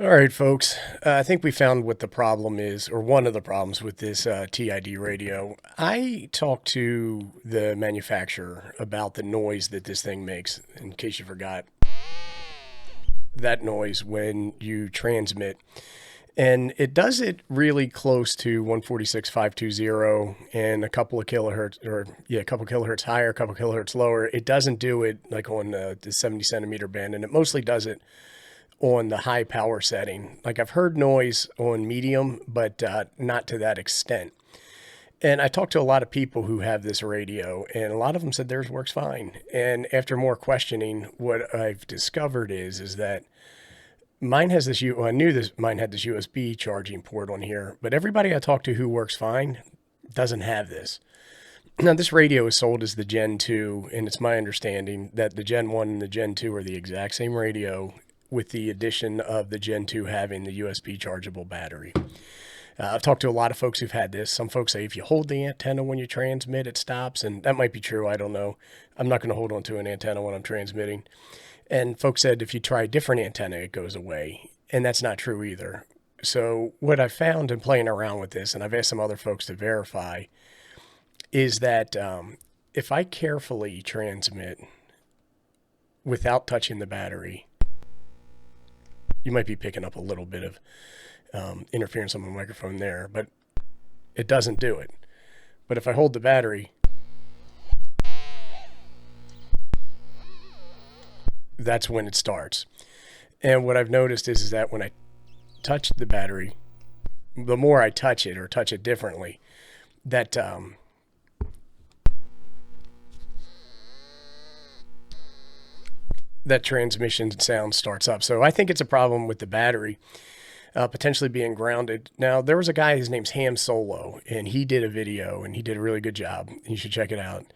All right, folks. I think we found what the problem is, or one of the problems with this TID radio. I talked to the manufacturer about the noise that this thing makes, in case you forgot, that noise when you transmit. And it does it really close to 146.520 and a couple of kilohertz, or yeah, a couple kilohertz higher, a couple kilohertz lower. It doesn't do it like on the 70 centimeter band, and it mostly does it on the high power setting. Like I've heard noise on medium, but not to that extent. And I talked to a lot of people who have this radio, and a lot of them said theirs works fine. And after more questioning, what I've discovered is that mine has this. I knew this. Mine had this USB charging port on here, but everybody I talked to who works fine doesn't have this. Now, this radio is sold as the Gen 2, and it's my understanding that the Gen 1 and the Gen 2 are the exact same radio, with the addition of the Gen 2 having the USB chargeable battery. I've talked to a lot of folks who've had this. Some folks say if you hold the antenna when you transmit, it stops, and that might be true. I don't know. I'm not going to hold on to an antenna when I'm transmitting. And folks said if you try a different antenna, it goes away, and that's not true either. So what I found in playing around with this, and I've asked some other folks to verify, is that if I carefully transmit without touching the battery, you might be picking up a little bit of interference on the microphone there, but it doesn't do it. But if I hold the battery, that's when it starts. And what I've noticed is that when I touch the battery, the more I touch it or touch it differently, that that transmission sound starts up. So I think it's a problem with the battery potentially being grounded. Now, there was a guy, his name's Ham Solo, and he did a video, and he did a really good job. You should check it out,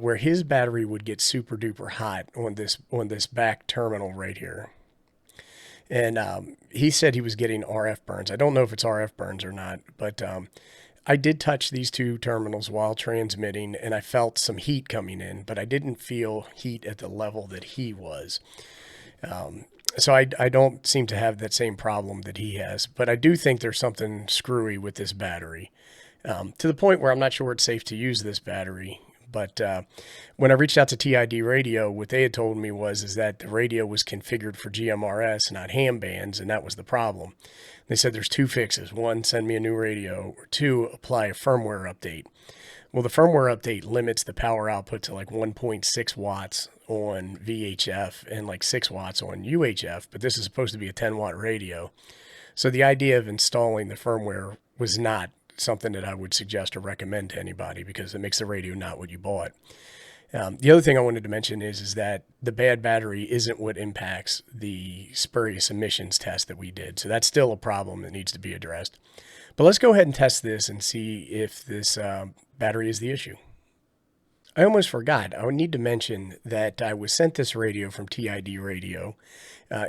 where his battery would get super duper hot on this back terminal right here. And he said he was getting RF burns. I don't know if it's RF burns or not, but I did touch these two terminals while transmitting, and I felt some heat coming in, but I didn't feel heat at the level that he was. So I don't seem to have that same problem that he has, but I do think there's something screwy with this battery, to the point where I'm not sure it's safe to use this battery. But when I reached out to TID Radio, what they had told me is that the radio was configured for GMRS, not ham bands, and that was the problem. They said there's two fixes. One, send me a new radio, or two, apply a firmware update. Well, the firmware update limits the power output to like 1.6 watts on VHF and like 6 watts on UHF, but this is supposed to be a 10-watt radio. So the idea of installing the firmware was not something that I would suggest or recommend to anybody, because it makes the radio not what you bought. The other thing I wanted to mention is that the bad battery isn't what impacts the spurious emissions test that we did. So that's still a problem that needs to be addressed. But let's go ahead and test this and see if this battery is the issue. I almost forgot. I would need to mention that I was sent this radio from TID Radio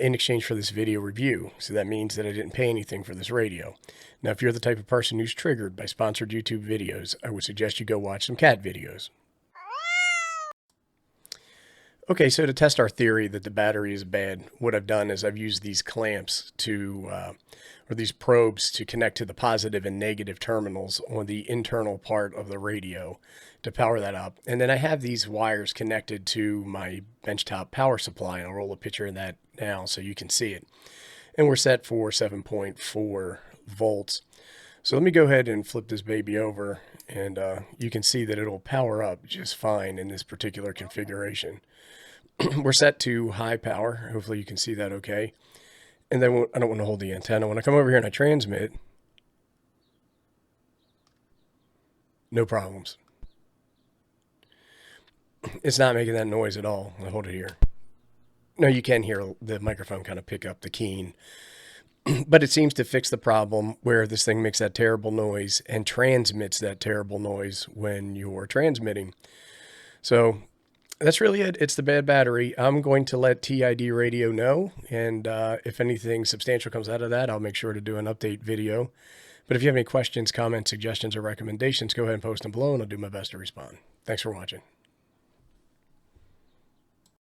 in exchange for this video review. So that means that I didn't pay anything for this radio. Now, if you're the type of person who's triggered by sponsored YouTube videos, I would suggest you go watch some cat videos. Okay, so to test our theory that the battery is bad, what I've done is I've used these clamps or these probes to connect to the positive and negative terminals on the internal part of the radio to power that up. And then I have these wires connected to my benchtop power supply, and I'll roll a picture of that now so you can see it. And we're set for 7.4 volts. So let me go ahead and flip this baby over, and you can see that it'll power up just fine in this particular configuration. We're set to high power. Hopefully you can see that okay. And then I don't want to hold the antenna. When I come over here and I transmit, no problems. It's not making that noise at all. I'll hold it here. Now you can hear the microphone kind of pick up the keen, but it seems to fix the problem where this thing makes that terrible noise and transmits that terrible noise when you're transmitting. So that's really it. It's the bad battery. I'm going to let TID Radio know, and if anything substantial comes out of that, I'll make sure to do an update video. But if you have any questions, comments, suggestions, or recommendations, go ahead and post them below, and I'll do my best to respond. Thanks for watching.